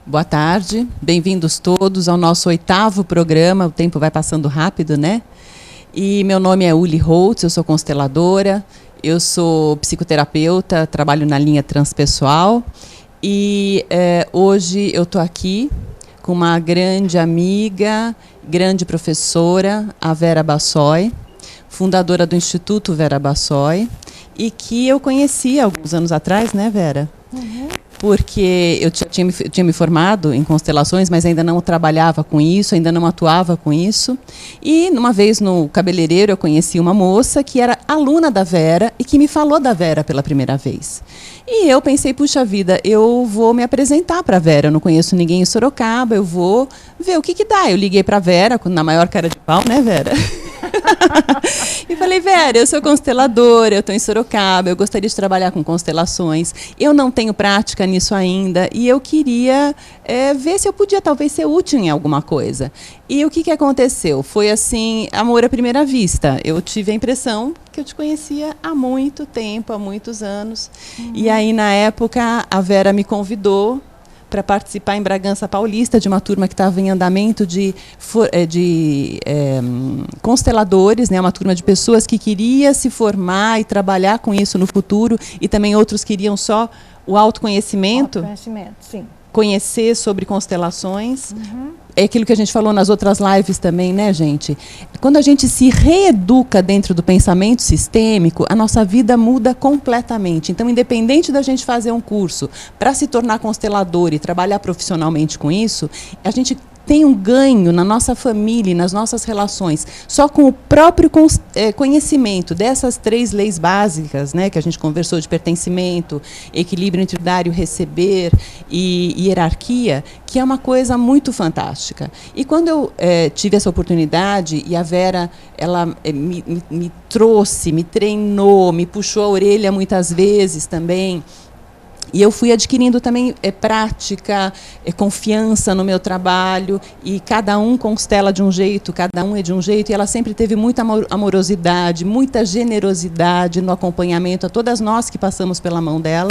Boa tarde, bem-vindos todos ao nosso 8º programa. O tempo vai passando rápido, né? E meu nome é Uli Holtz, eu sou consteladora, eu sou psicoterapeuta, trabalho na linha transpessoal e hoje eu estou aqui com uma grande amiga, grande professora, a Vera Bassoi, fundadora do Instituto Vera Bassoi, e que eu conheci alguns anos atrás, né, Vera? Uhum. Porque eu tinha me formado em constelações, mas ainda não trabalhava com isso, ainda não atuava com isso. E, uma vez no cabeleireiro, eu conheci uma moça que era aluna da Vera e que me falou da Vera pela primeira vez. E eu pensei, puxa vida, eu vou me apresentar para a Vera, eu não conheço ninguém em Sorocaba, eu vou ver o que dá. Eu liguei para a Vera, na maior cara de pau, né, Vera? E falei, Vera, eu sou consteladora, eu estou em Sorocaba, eu gostaria de trabalhar com constelações, eu não tenho prática nisso ainda e eu queria ver se eu podia talvez ser útil em alguma coisa. E o que aconteceu? Foi assim, amor à primeira vista. Eu tive a impressão que eu te conhecia há muito tempo, há muitos anos. Uhum. E aí, na época, a Vera me convidou para participar em Bragança Paulista de uma turma que estava em andamento de consteladores, né, uma turma de pessoas que queria se formar e trabalhar com isso no futuro, e também outros queriam só o autoconhecimento. Autoconhecimento, sim. Conhecer sobre constelações. Uhum. É aquilo que a gente falou nas outras lives também, né, gente? Quando a gente se reeduca dentro do pensamento sistêmico, a nossa vida muda completamente. Então, independente da gente fazer um curso para se tornar constelador e trabalhar profissionalmente com isso, a gente tem um ganho na nossa família e nas nossas relações, só com o próprio conhecimento dessas 3 leis básicas, né, que a gente conversou, de pertencimento, equilíbrio entre dar e o receber e hierarquia, que é uma coisa muito fantástica. E quando eu tive essa oportunidade, e a Vera ela me trouxe, me treinou, me puxou a orelha muitas vezes também, e eu fui adquirindo também prática, confiança no meu trabalho, e cada um constela de um jeito, cada um é de um jeito, e ela sempre teve muita amorosidade, muita generosidade no acompanhamento a todas nós que passamos pela mão dela.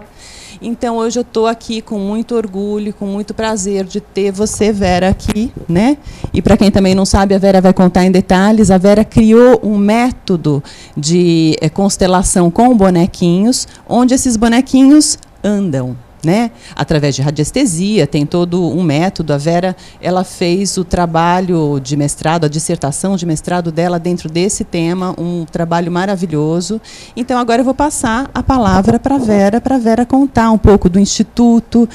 Então, hoje eu estou aqui com muito orgulho, com muito prazer de ter você, Vera, aqui, né? E para quem também não sabe, a Vera vai contar em detalhes, a Vera criou um método de constelação com bonequinhos, onde esses bonequinhos andam, né? Através de radiestesia, tem todo um método. A Vera, ela fez o trabalho de mestrado, a dissertação de mestrado dela dentro desse tema, um trabalho maravilhoso. Então, agora eu vou passar a palavra para a Vera contar um pouco do Instituto,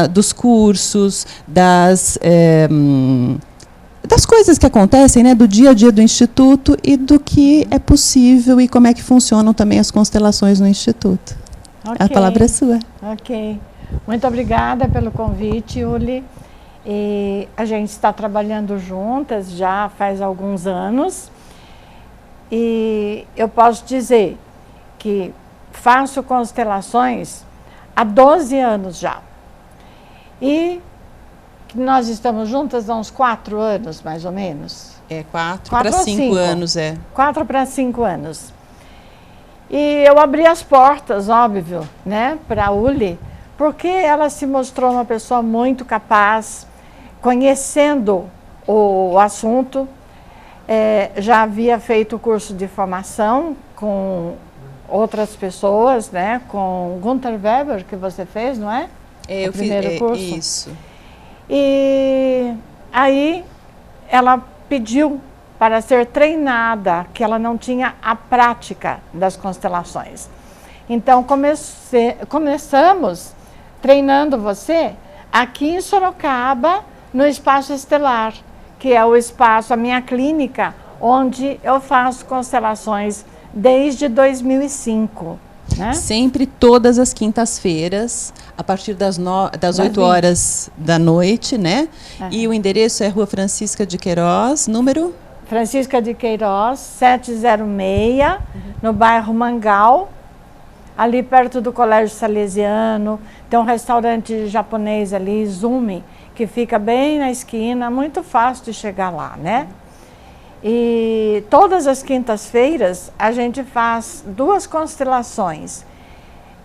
dos cursos, das coisas que acontecem, né, do dia a dia do Instituto e do que é possível e como é que funcionam também as constelações no Instituto. Okay. A palavra é sua. Ok. Muito obrigada pelo convite, Uli. E a gente está trabalhando juntas já faz alguns anos. E eu posso dizer que faço constelações há 12 anos já. E nós estamos juntas há uns 4 anos, mais ou menos. 4 para 5 anos, 4 para 5 anos. E eu abri as portas, óbvio, né, para a Uli, porque ela se mostrou uma pessoa muito capaz, conhecendo o assunto. Já havia feito o curso de formação com outras pessoas, né, com Gunther Weber, que você fez, não é? Eu fiz curso. Isso. E aí ela pediu para ser treinada, que ela não tinha a prática das constelações. Então, começamos treinando você aqui em Sorocaba, no Espaço Estelar, que é o espaço, a minha clínica, onde eu faço constelações desde 2005. Né? Sempre todas as quintas-feiras, a partir das 8 horas da noite, né? Uhum. E o endereço é Rua Francisca de Queiroz, número... Francisca de Queiroz, 706, no bairro Mangal, ali perto do Colégio Salesiano. Tem um restaurante japonês ali, Izumi, que fica bem na esquina, muito fácil de chegar lá, né? E todas as quintas-feiras a gente faz 2 constelações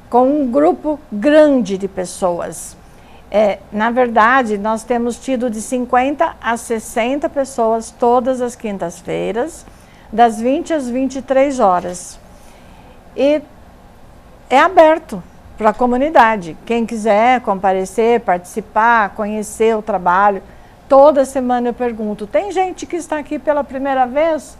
com um grupo grande de pessoas. Na verdade, nós temos tido de 50 a 60 pessoas todas as quintas-feiras, das 20 às 23 horas. E é aberto para a comunidade. Quem quiser comparecer, participar, conhecer o trabalho. Toda semana eu pergunto, tem gente que está aqui pela primeira vez?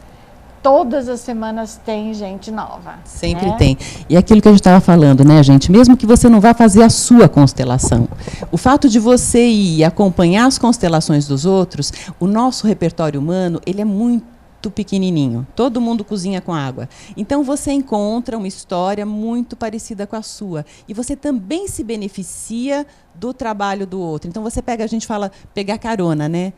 Todas as semanas tem gente nova. Sempre tem. E aquilo que a gente estava falando, né, gente? Mesmo que você não vá fazer a sua constelação, o fato de você ir acompanhar as constelações dos outros, o nosso repertório humano, ele é muito pequenininho. Todo mundo cozinha com água. Então você encontra uma história muito parecida com a sua. E você também se beneficia do trabalho do outro. Então você pega, a gente fala pegar carona, né?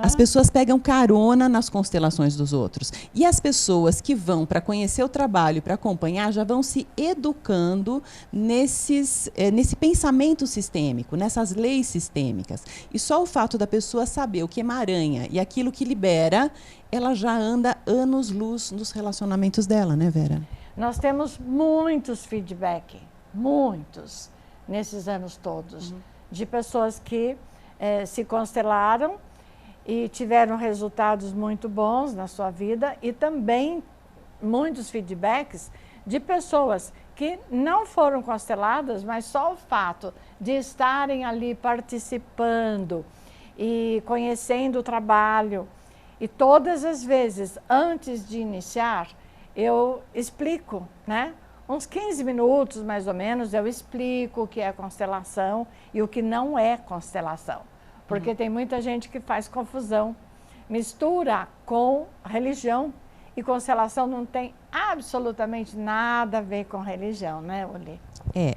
As pessoas pegam carona nas constelações dos outros. E as pessoas que vão para conhecer o trabalho e para acompanhar já vão se educando nesse pensamento sistêmico, nessas leis sistêmicas. E só o fato da pessoa saber o que emaranha e aquilo que libera, ela já anda anos-luz nos relacionamentos dela, né, Vera? Nós temos muitos feedback, muitos, nesses anos todos, de pessoas que se constelaram e tiveram resultados muito bons na sua vida, e também muitos feedbacks de pessoas que não foram consteladas, mas só o fato de estarem ali participando e conhecendo o trabalho. E todas as vezes, antes de iniciar, eu explico, né? Uns 15 minutos, mais ou menos, eu explico o que é constelação e o que não é constelação. Porque tem muita gente que faz confusão, mistura com religião, e constelação não tem absolutamente nada a ver com religião, né, Uli?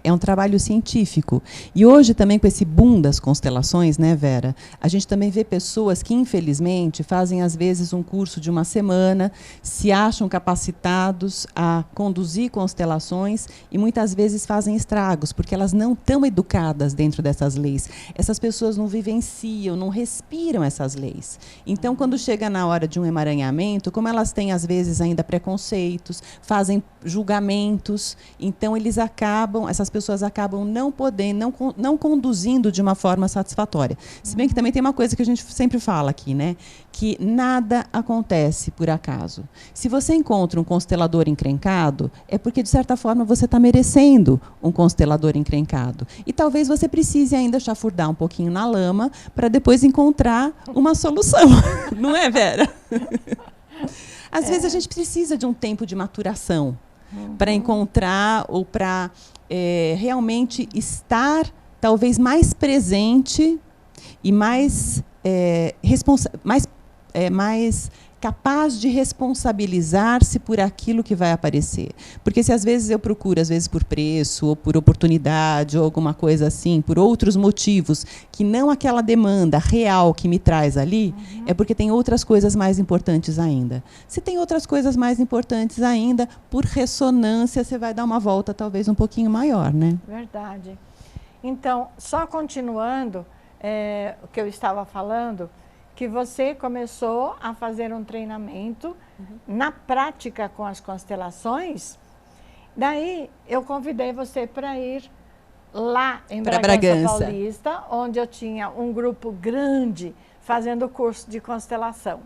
É um trabalho científico. E hoje também com esse boom das constelações, né, Vera? A gente também vê pessoas que, infelizmente, fazem às vezes um curso de uma semana, se acham capacitados a conduzir constelações e muitas vezes fazem estragos, porque elas não estão educadas dentro dessas leis. Essas pessoas não vivenciam, não respiram essas leis. Então, quando chega na hora de um emaranhamento, como elas têm às vezes ainda preconceitos, fazem julgamentos, então essas pessoas acabam não podendo, não conduzindo de uma forma satisfatória. Se bem que também tem uma coisa que a gente sempre fala aqui, né? Que nada acontece por acaso. Se você encontra um constelador encrencado, é porque, de certa forma, você está merecendo um constelador encrencado. E talvez você precise ainda chafurdar um pouquinho na lama para depois encontrar uma solução. Não é, Vera? Às vezes a gente precisa de um tempo de maturação para encontrar ou para realmente estar talvez mais presente e mais capaz de responsabilizar-se por aquilo que vai aparecer. Porque se às vezes eu procuro, às vezes por preço, ou por oportunidade, ou alguma coisa assim, por outros motivos, que não aquela demanda real que me traz ali, é porque tem outras coisas mais importantes ainda. Se tem outras coisas mais importantes ainda, por ressonância, você vai dar uma volta talvez um pouquinho maior, né? Verdade. Então, só continuando o que eu estava falando, que você começou a fazer um treinamento na prática com as constelações. Daí eu convidei você para ir lá em Bragança Paulista, onde eu tinha um grupo grande fazendo o curso de constelação.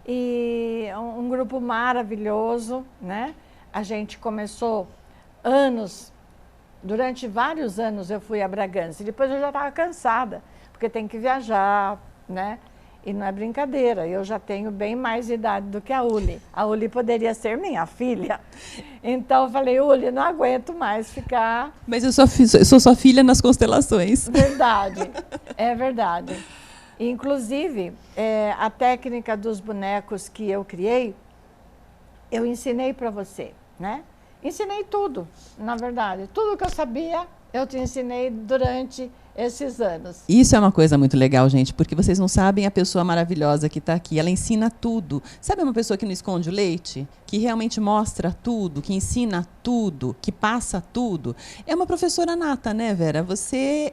E um grupo maravilhoso, né? A gente começou durante vários anos eu fui a Bragança, e depois eu já estava cansada, porque tem que viajar, né? E não é brincadeira, eu já tenho bem mais idade do que a Uli. A Uli poderia ser minha filha. Então eu falei, Uli, não aguento mais ficar... Mas eu sou sua filha nas constelações. Verdade, é verdade. Inclusive, a técnica dos bonecos que eu criei, eu ensinei para você, né? Ensinei tudo, na verdade. Tudo que eu sabia, eu te ensinei durante esses anos. Isso é uma coisa muito legal, gente, porque vocês não sabem a pessoa maravilhosa que está aqui. Ela ensina tudo. Sabe uma pessoa que não esconde o leite? Que realmente mostra tudo, que ensina tudo, que passa tudo? É uma professora nata, né, Vera? Você...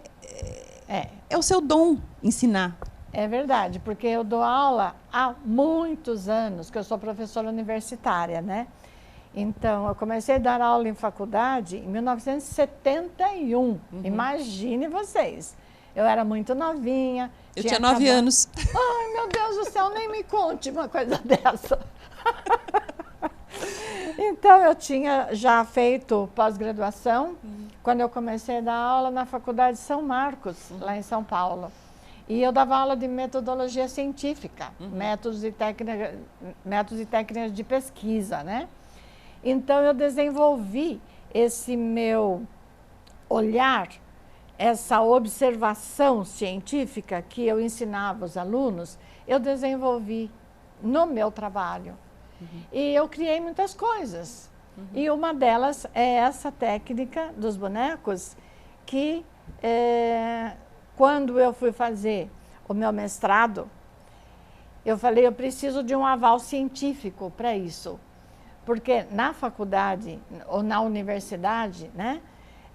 É o seu dom ensinar. É verdade, porque eu dou aula há muitos anos, que eu sou professora universitária, né? Então, eu comecei a dar aula em faculdade em 1971. Imagine vocês. Eu era muito novinha. Eu tinha 9 anos. Ai, meu Deus do céu, nem me conte uma coisa dessa. Então, eu tinha já feito pós-graduação quando eu comecei a dar aula na Faculdade de São Marcos, lá em São Paulo. E eu dava aula de metodologia científica, métodos e técnicas de pesquisa, né? Então, eu desenvolvi esse meu olhar, essa observação científica que eu ensinava os alunos, eu desenvolvi no meu trabalho. E eu criei muitas coisas. E uma delas é essa técnica dos bonecos que, quando eu fui fazer o meu mestrado, eu falei, eu preciso de um aval científico para isso. Porque na faculdade ou na universidade, né,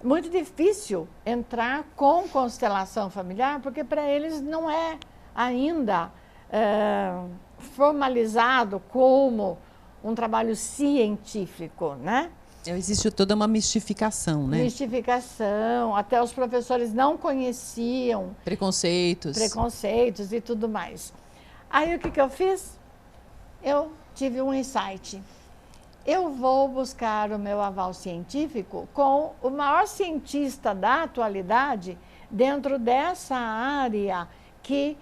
é muito difícil entrar com constelação familiar, porque para eles não é ainda formalizado como um trabalho científico, né? Existe toda uma mistificação, né? Mistificação, até os professores não conheciam. Preconceitos E tudo mais. Aí o que eu fiz? Eu tive um insight. Eu vou buscar o meu aval científico com o maior cientista da atualidade dentro dessa área que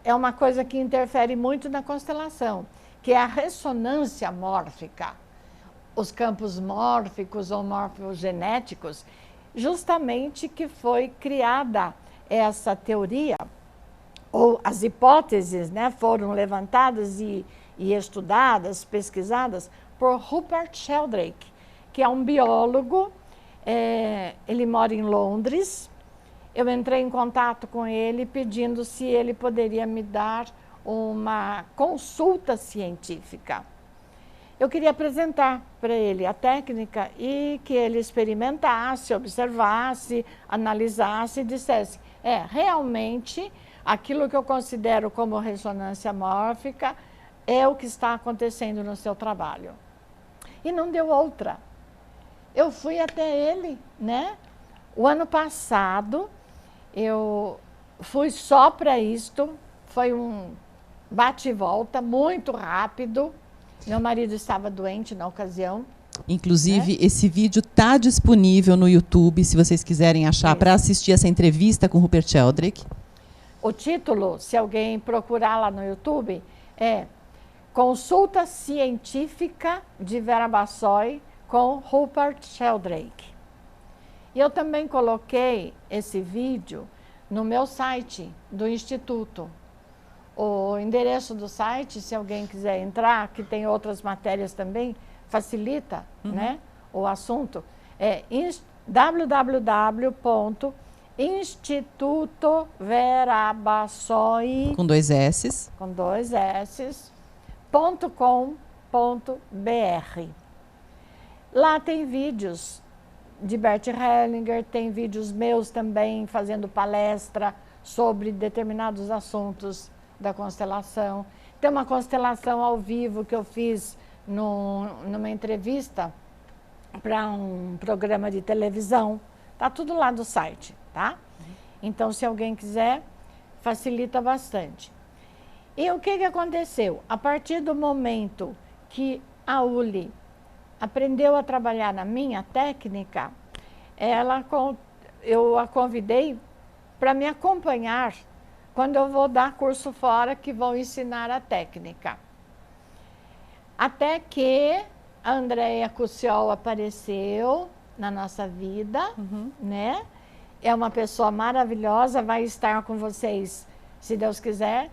é uma coisa que interfere muito na constelação, que é a ressonância mórfica. Os campos mórficos ou morfogenéticos, justamente que foi criada essa teoria, ou as hipóteses, né, foram levantadas e estudadas, pesquisadas por Rupert Sheldrake, que é um biólogo, ele mora em Londres. Eu entrei em contato com ele pedindo se ele poderia me dar uma consulta científica. Eu queria apresentar para ele a técnica e que ele experimentasse, observasse, analisasse e dissesse, realmente aquilo que eu considero como ressonância mórfica é o que está acontecendo no seu trabalho. E não deu outra. Eu fui até ele, né? O ano passado, eu fui só para isto, foi um bate e volta muito rápido. Meu marido estava doente na ocasião. Inclusive, esse vídeo está disponível no YouTube, se vocês quiserem achar, para assistir essa entrevista com Rupert Sheldrake. O título, se alguém procurar lá no YouTube, é Consulta Científica de Vera Bassoi com Rupert Sheldrake. E eu também coloquei esse vídeo no meu site do Instituto. O endereço do site, se alguém quiser entrar, que tem outras matérias também, facilita, né, o assunto, é www.institutoverabassoi com 2 S. Com 2 S.com.br. Lá tem vídeos de Bert Hellinger, tem vídeos meus também fazendo palestra sobre determinados assuntos da constelação. Tem uma constelação ao vivo que eu fiz numa entrevista para um programa de televisão. Tá tudo lá do site, tá? Então, se alguém quiser, facilita bastante. E o que aconteceu? A partir do momento que a Uli aprendeu a trabalhar na minha técnica, eu a convidei para me acompanhar quando eu vou dar curso fora que vão ensinar a técnica. Até que a Andréia Cussiol apareceu na nossa vida, né? É uma pessoa maravilhosa, vai estar com vocês, se Deus quiser,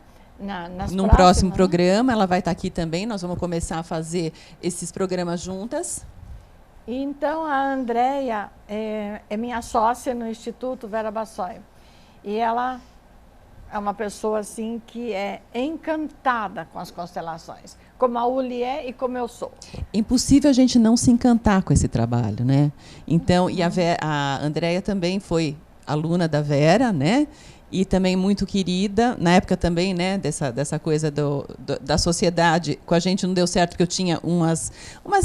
num próximo programa. Ela vai estar aqui também, nós vamos começar a fazer esses programas juntas. Então, a Andréia é minha sócia no Instituto Vera Bassoi. E ela é uma pessoa assim que é encantada com as constelações, como a Uli é e como eu sou. É impossível a gente não se encantar com esse trabalho, né? Então, e a Andréia também foi aluna da Vera, né? E também muito querida, na época também, né, dessa coisa da sociedade, com a gente não deu certo, porque eu tinha umas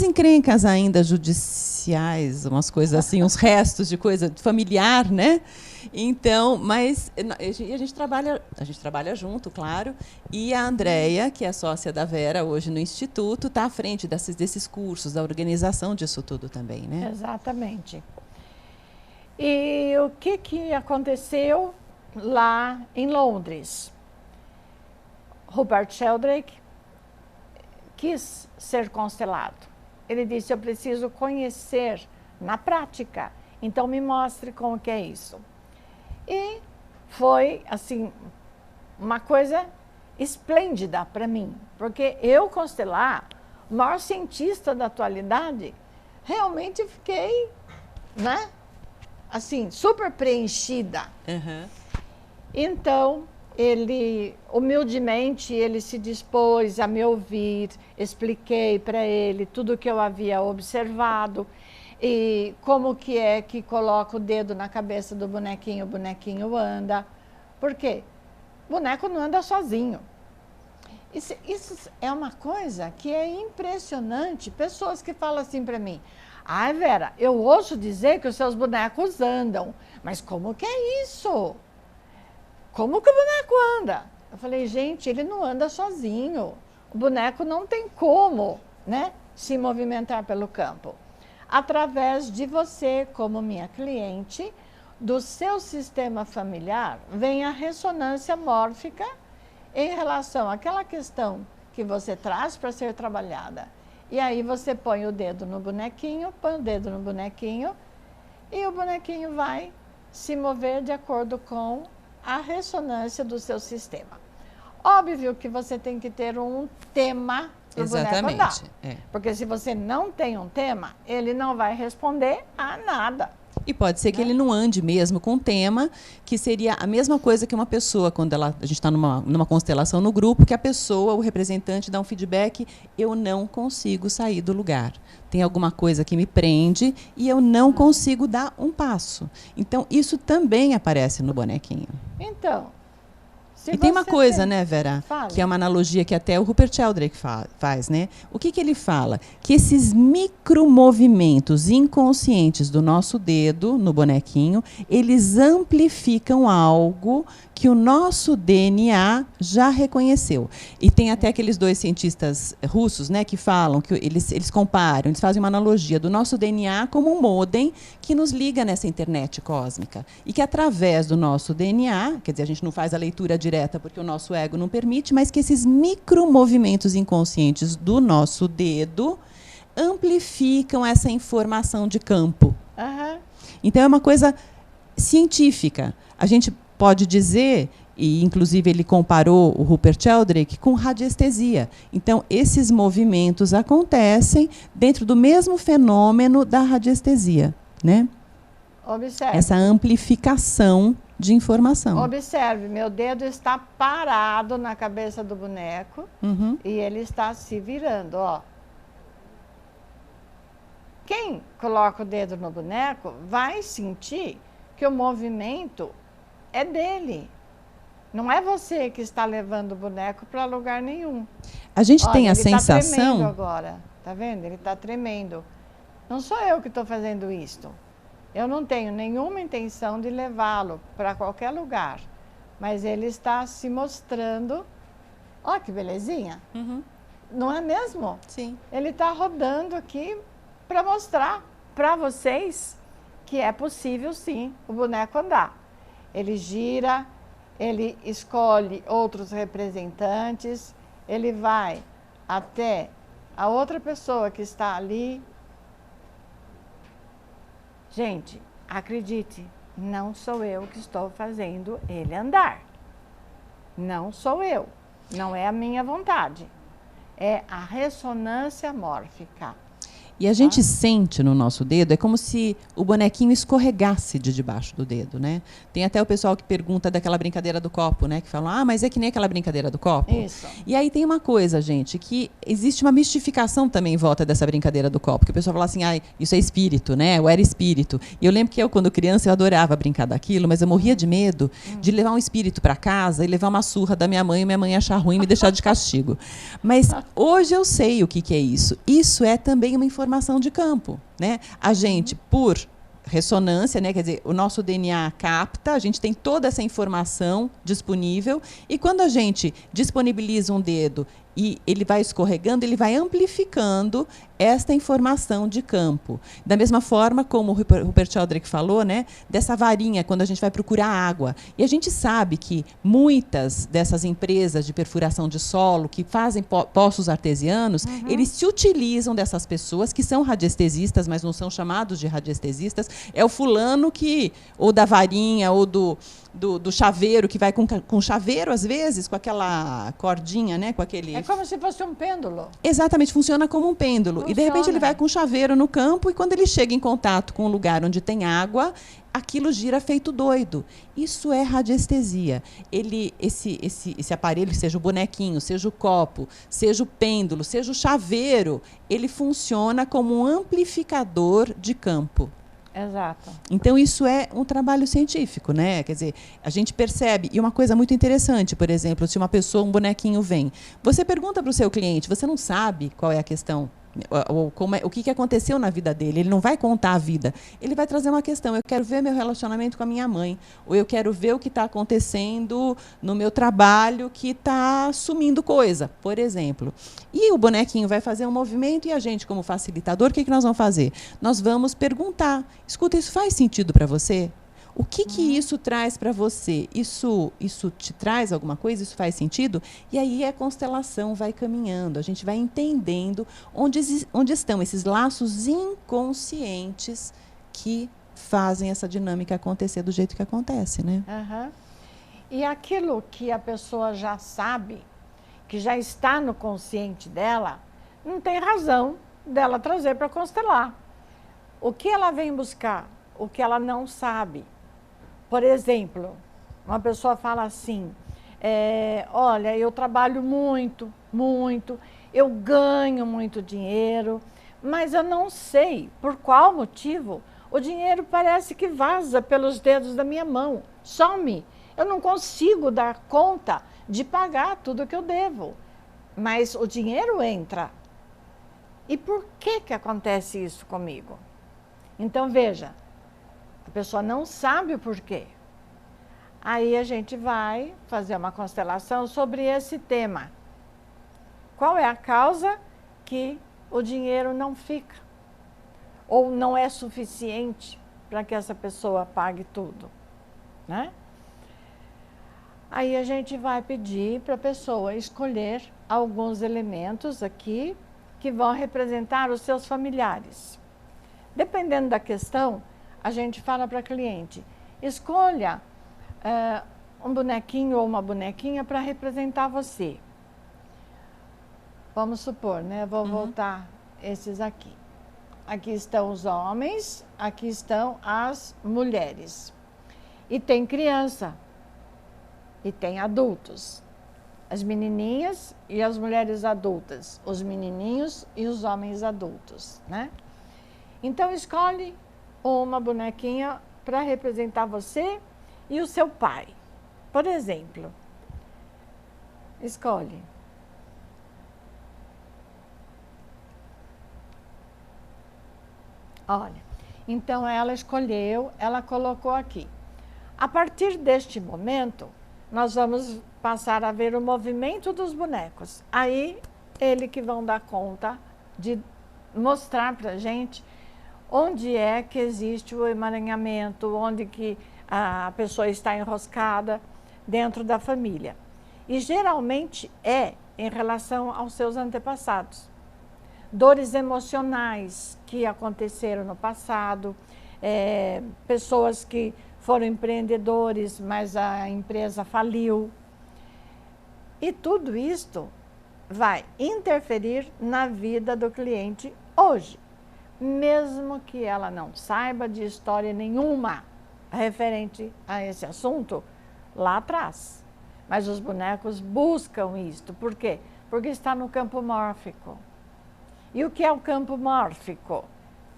encrencas ainda judiciais, umas coisas assim, uns restos de coisa familiar, né? Então, mas a gente trabalha junto, claro, e a Andréia, que é sócia da Vera hoje no Instituto, está à frente desses cursos, da organização disso tudo também, né? Exatamente. E o que aconteceu lá em Londres? Rupert Sheldrake quis ser constelado. Ele disse, eu preciso conhecer na prática, então me mostre como que é isso. E foi, assim, uma coisa esplêndida para mim, porque eu constelar, o maior cientista da atualidade, realmente fiquei, né, assim, super preenchida. Uhum. Então, ele, humildemente, ele se dispôs a me ouvir, expliquei para ele tudo o que eu havia observado e como que é que coloca o dedo na cabeça do bonequinho, o bonequinho anda. Por quê? O boneco não anda sozinho. Isso é uma coisa que é impressionante. Pessoas que falam assim para mim, ai, Vera, eu ouço dizer que os seus bonecos andam, mas como que é isso? Como que o boneco anda? Eu falei, gente, ele não anda sozinho. O boneco não tem como, né, se movimentar pelo campo. Através de você, como minha cliente, do seu sistema familiar, vem a ressonância mórfica em relação àquela questão que você traz para ser trabalhada. E aí você põe o dedo no bonequinho, põe o dedo no bonequinho, e o bonequinho vai se mover de acordo com a ressonância do seu sistema. Óbvio que você tem que ter um tema para o boneco andar. Porque se você não tem um tema, ele não vai responder a nada. E pode ser que ele não ande mesmo com tema, que seria a mesma coisa que uma pessoa, quando a gente está numa constelação no grupo, que a pessoa, o representante, dá um feedback, eu não consigo sair do lugar. Tem alguma coisa que me prende e eu não consigo dar um passo. Então, isso também aparece no bonequinho. Então, e tem uma coisa, né, Vera, que é uma analogia que até o Rupert Sheldrake faz, né? O que ele fala? Que esses micromovimentos inconscientes do nosso dedo no bonequinho, eles amplificam algo que o nosso DNA já reconheceu. E tem até aqueles dois cientistas russos, né, que falam, que eles comparam, eles fazem uma analogia do nosso DNA como um modem que nos liga nessa internet cósmica. E que através do nosso DNA, quer dizer, a gente não faz a leitura direta porque o nosso ego não permite, mas que esses micromovimentos inconscientes do nosso dedo amplificam essa informação de campo. Uhum. Então é uma coisa científica. A gente pode dizer, e inclusive ele comparou o Rupert Sheldrake com radiestesia. Então, esses movimentos acontecem dentro do mesmo fenômeno da radiestesia, né? Observe. Essa amplificação de informação. Observe, meu dedo está parado na cabeça do boneco e ele está se virando, ó. Quem coloca o dedo no boneco vai sentir que o movimento é dele. Não é você que está levando o boneco para lugar nenhum. A gente tem a ele sensação... está tremendo agora, tá vendo? Ele está tremendo. Não sou eu que estou fazendo isto. Eu não tenho nenhuma intenção de levá-lo para qualquer lugar. Mas ele está se mostrando... Ó, que belezinha. Não é mesmo? Sim. Ele está rodando aqui para mostrar para vocês que é possível, sim, o boneco andar. Ele gira, ele escolhe outros representantes, ele vai até a outra pessoa que está ali. Gente, acredite, não sou eu que estou fazendo ele andar. Não sou eu. Não é a minha vontade. É a ressonância mórfica. E a gente sente no nosso dedo, é como se o bonequinho escorregasse de debaixo do dedo, né? Tem até o pessoal que pergunta daquela brincadeira do copo, né? Que falam, mas é que nem aquela brincadeira do copo. Isso. E aí tem uma coisa, gente, que existe uma mistificação também em volta dessa brincadeira do copo. Que o pessoal fala assim, isso é espírito, né? Eu era espírito. E eu lembro que quando criança, eu adorava brincar daquilo, mas eu morria de medo de levar um espírito para casa e levar uma surra da minha mãe e minha mãe achar ruim e me deixar de castigo. Mas hoje eu sei o que é isso. Isso é também uma informação de campo, né? A gente, por ressonância, né? Quer dizer, o nosso DNA capta, a gente tem toda essa informação disponível, e quando a gente disponibiliza um dedo e ele vai escorregando, ele vai amplificando esta informação de campo. Da mesma forma como o Rupert Sheldrake falou, né, dessa varinha quando a gente vai procurar água. E a gente sabe que muitas dessas empresas de perfuração de solo que fazem poços artesianos, eles se utilizam dessas pessoas que são radiestesistas, mas não são chamados de radiestesistas. É o fulano que, ou da varinha, ou do chaveiro, que vai com chaveiro, às vezes, com aquela cordinha, né, com aquele... É como se fosse um pêndulo. Exatamente, funciona como um pêndulo. Funciona. E, de repente, ele vai com um chaveiro no campo, e quando ele chega em contato com um lugar onde tem água, aquilo gira feito doido. Isso é radiestesia. Esse aparelho, seja o bonequinho, seja o copo, seja o pêndulo, seja o chaveiro, ele funciona como um amplificador de campo. Exato. Então, isso é um trabalho científico, né? Quer dizer, a gente percebe, e uma coisa muito interessante, por exemplo, se uma pessoa, um bonequinho vem, você pergunta para o seu cliente, você não sabe qual é a questão, ou o que aconteceu na vida dele, ele não vai contar a vida, ele vai trazer uma questão: eu quero ver meu relacionamento com a minha mãe, ou eu quero ver o que está acontecendo no meu trabalho que está sumindo coisa, por exemplo. E o bonequinho vai fazer um movimento, e a gente, como facilitador, o que nós vamos fazer? Nós vamos perguntar: escuta, isso faz sentido para você? O que isso traz para você? Isso te traz alguma coisa? Isso faz sentido? E aí a constelação vai caminhando, a gente vai entendendo onde estão esses laços inconscientes que fazem essa dinâmica acontecer do jeito que acontece, né? Uhum. E aquilo que a pessoa já sabe, que já está no consciente dela, não tem razão dela trazer para constelar. O que ela vem buscar? O que ela não sabe. Por exemplo, uma pessoa fala assim: olha, eu trabalho muito, eu ganho muito dinheiro, mas eu não sei por qual motivo o dinheiro parece que vaza pelos dedos da minha mão, some. Eu não consigo dar conta de pagar tudo que eu devo, mas o dinheiro entra. E por que acontece isso comigo? Então, veja, a pessoa não sabe o porquê. Aí a gente vai fazer uma constelação sobre esse tema. Qual é a causa que o dinheiro não fica? Ou não é suficiente para que essa pessoa pague tudo, né? Aí a gente vai pedir para a pessoa escolher alguns elementos aqui que vão representar os seus familiares. Dependendo da questão, a gente fala para a cliente: escolha um bonequinho ou uma bonequinha para representar você. Vamos supor, né? Vou voltar esses aqui. Aqui estão os homens, aqui estão as mulheres. E tem criança, e tem adultos. As menininhas e as mulheres adultas, os menininhos e os homens adultos, né? Então, escolhe uma bonequinha para representar você e o seu pai. Por exemplo, escolhe. Olha, então ela escolheu, ela colocou aqui. A partir deste momento, nós vamos passar a ver o movimento dos bonecos. Aí, eles que vão dar conta de mostrar para a gente onde é que existe o emaranhamento, onde que a pessoa está enroscada dentro da família. E geralmente é em relação aos seus antepassados. Dores emocionais que aconteceram no passado, pessoas que foram empreendedores, mas a empresa faliu. E tudo isto vai interferir na vida do cliente hoje, mesmo que ela não saiba de história nenhuma referente a esse assunto lá atrás. Mas os bonecos buscam isto. Por quê? Porque está no campo mórfico. E o que é o campo mórfico?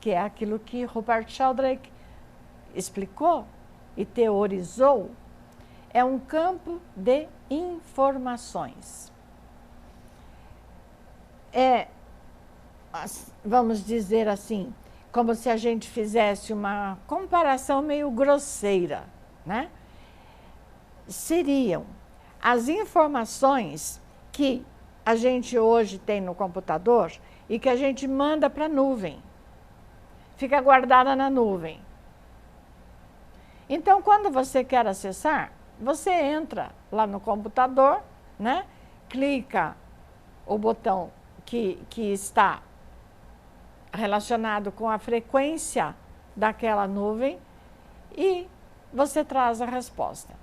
Que é aquilo que Rupert Sheldrake explicou e teorizou. É um campo de informações. Vamos dizer assim, como se a gente fizesse uma comparação meio grosseira, né? Seriam as informações que a gente hoje tem no computador e que a gente manda para a nuvem. Fica guardada na nuvem. Então, quando você quer acessar, você entra lá no computador, né? Clica o botão que está relacionado com a frequência daquela nuvem e você traz a resposta.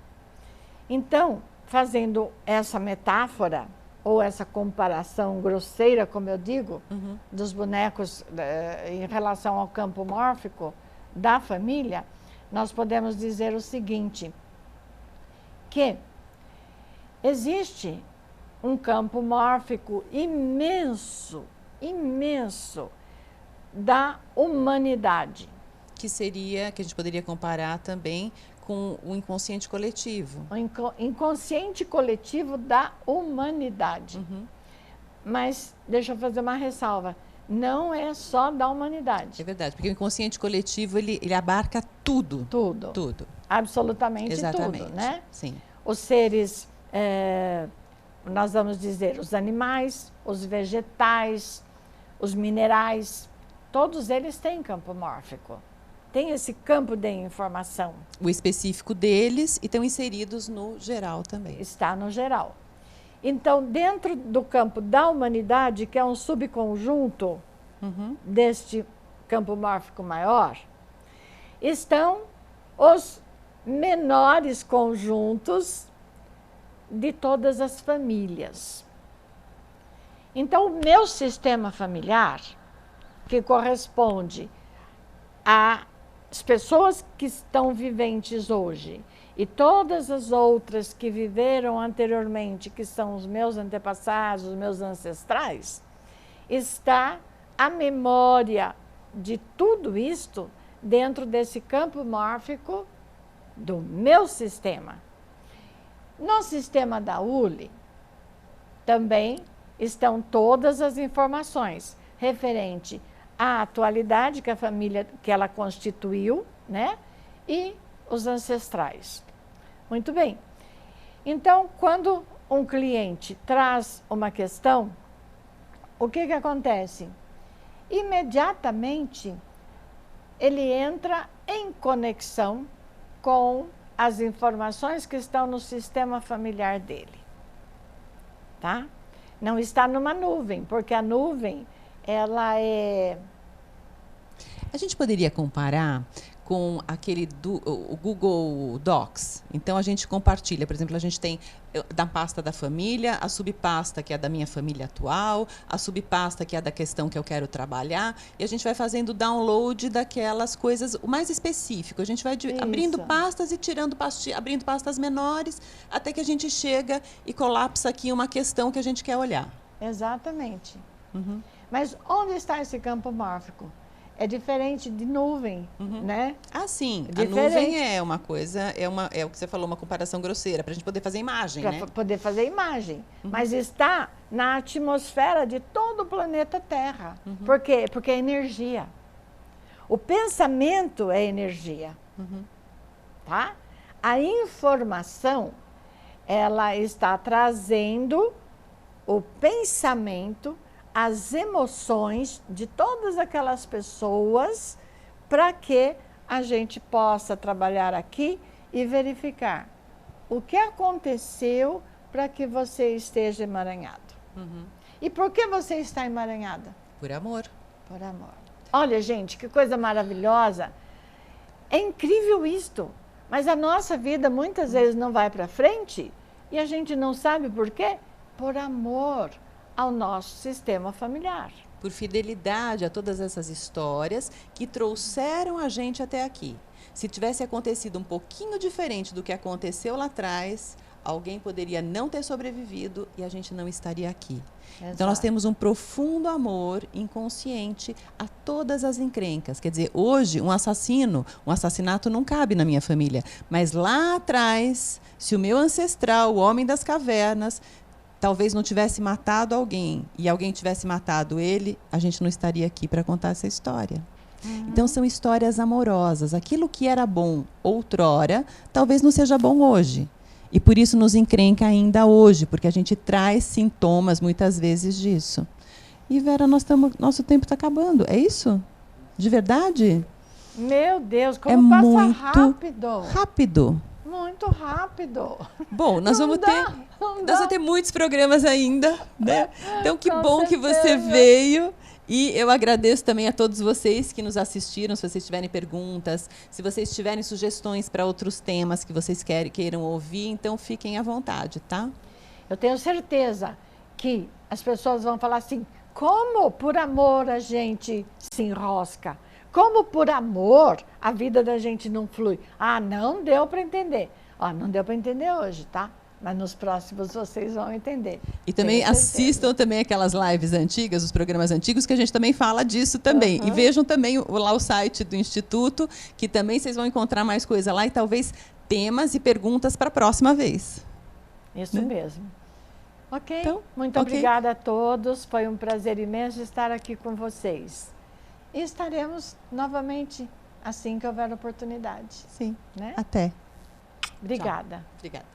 Então, fazendo essa metáfora ou essa comparação grosseira, como eu digo, dos bonecos em relação ao campo mórfico da família, nós podemos dizer o seguinte, que existe um campo mórfico imenso, imenso, da humanidade. Que seria, que a gente poderia comparar também com o inconsciente coletivo. O inconsciente coletivo da humanidade. Mas, deixa eu fazer uma ressalva, não é só da humanidade. É verdade, porque o inconsciente coletivo, ele abarca tudo. Tudo. Tudo. Absolutamente Exatamente. tudo, né? Sim. Os seres, nós vamos dizer, os animais, os vegetais, os minerais, todos eles têm campo mórfico. Tem esse campo de informação. O específico deles e estão inseridos no geral também. Está no geral. Então, dentro do campo da humanidade, que é um subconjunto deste campo mórfico maior, estão os menores conjuntos de todas as famílias. Então, o meu sistema familiar, que corresponde às pessoas que estão viventes hoje e todas as outras que viveram anteriormente, que são os meus antepassados, os meus ancestrais, está a memória de tudo isto dentro desse campo mórfico do meu sistema. No sistema da ULI, também estão todas as informações referente à atualidade que a família que ela constituiu, né? E os ancestrais. Muito bem. Então, quando um cliente traz uma questão, o que acontece? Imediatamente, ele entra em conexão com as informações que estão no sistema familiar dele. Tá? Não está numa nuvem, porque a nuvem, ela é... A gente poderia comparar com aquele o Google Docs. Então, a gente compartilha. Por exemplo, a gente tem da pasta da família, a subpasta que é da minha família atual, a subpasta que é da questão que eu quero trabalhar, e a gente vai fazendo download daquelas coisas, o mais específico. A gente vai abrindo pastas e tirando abrindo pastas menores, até que a gente chega e colapsa aqui uma questão que a gente quer olhar. Exatamente. Mas onde está esse campo mórfico? É diferente de nuvem, né? Ah, sim. É a nuvem é uma coisa, é o que você falou, uma comparação grosseira, para a gente poder fazer imagem, né? Para poder fazer imagem. Mas está na atmosfera de todo o planeta Terra. Por quê? Porque é energia. O pensamento é energia. Tá? A informação, ela está trazendo o pensamento, as emoções de todas aquelas pessoas para que a gente possa trabalhar aqui e verificar o que aconteceu para que você esteja emaranhado. E por que você está emaranhada? Por amor. Por amor. Olha, gente, que coisa maravilhosa. É incrível isto, mas a nossa vida muitas vezes não vai para frente e a gente não sabe por quê? Por amor ao nosso sistema familiar. Por fidelidade a todas essas histórias que trouxeram a gente até aqui. Se tivesse acontecido um pouquinho diferente do que aconteceu lá atrás, alguém poderia não ter sobrevivido e a gente não estaria aqui. Exato. Então, nós temos um profundo amor inconsciente a todas as encrencas. Quer dizer, hoje, um assassinato não cabe na minha família. Mas lá atrás, se o meu ancestral, o homem das cavernas, talvez não tivesse matado alguém e alguém tivesse matado ele, a gente não estaria aqui para contar essa história. Então são histórias amorosas. Aquilo que era bom outrora, talvez não seja bom hoje. E por isso nos encrenca ainda hoje, porque a gente traz sintomas muitas vezes disso. E Vera, nosso tempo está acabando. É isso? De verdade? Meu Deus, como É passa muito rápido. rápido. Muito rápido. Bom, nós vamos ter muitos programas ainda, né? Então, que Com bom que você certeza. veio. E eu agradeço também a todos vocês que nos assistiram. Se vocês tiverem perguntas, se vocês tiverem sugestões para outros temas que vocês queiram ouvir, então fiquem à vontade, tá? Eu tenho certeza que as pessoas vão falar assim, como por amor a gente se enrosca? Como por amor a vida da gente não flui? Ah, não deu para entender. Ó, não deu para entender hoje, tá? Mas nos próximos vocês vão entender. E também Tenho certeza. assistam também aquelas lives antigas, os programas antigos, que a gente também fala disso também. E vejam também lá o site do Instituto, que também vocês vão encontrar mais coisa lá e talvez temas e perguntas para a próxima vez. Isso mesmo. Ok? Então, Muito obrigada a todos. Foi um prazer imenso estar aqui com vocês. E estaremos novamente assim que houver oportunidade. Sim. Né? Até. Obrigada. Tchau. Obrigada.